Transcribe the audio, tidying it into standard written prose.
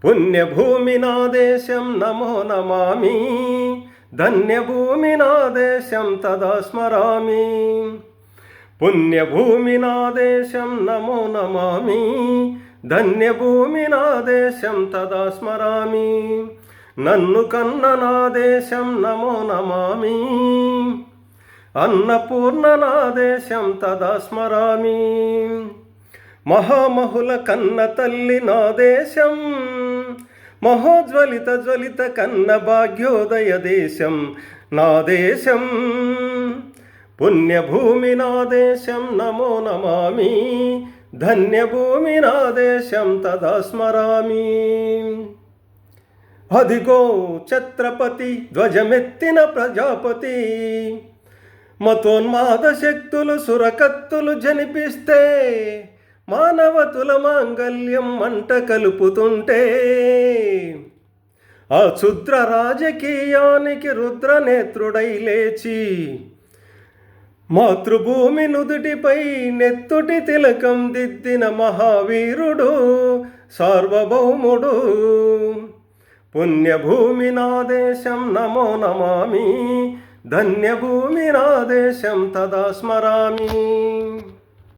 పుణ్యభూమి నా దేశం నమో నమామి, ధన్యభూమి నా దేశం తదా స్మరామి. పుణ్యభూమి నా దేశం నమో నమామి, ధన్యభూమి నా దేశం తదా స్మరామి. నన్ను కన్న నా దేశం నమో నమామి, అన్నపూర్ణ నా దేశం తదా స్మరామి. మహామహుల కన్న తల్లి నా దేశం, మహోజ్వలిత జ్వలిత కన్న భాగ్యోదయ దేశం నా దేశం. పుణ్యభూమి నా దేశం నమో నమామి, ధన్యభూమి నా దేశం తదా స్మరామి. అదిగో ఛత్రపతి ధ్వజమెత్తిన ప్రజాపతి, మతోన్మాద శక్తులు సురకత్తులు జనిపిస్తే మానవతుల మాంగల్యం మంట కలుపుతుంటే, ఆ క్షుద్ర రాజకీయానికి రుద్రనేత్రుడై లేచి మాతృభూమి నుదుటిపై నెత్తుటి తిలకం దిద్దిన మహావీరుడు సార్వభౌముడు. పుణ్యభూమి నా దేశం నమో నమామి, ధన్యభూమి నా దేశం తదా స్మరామి.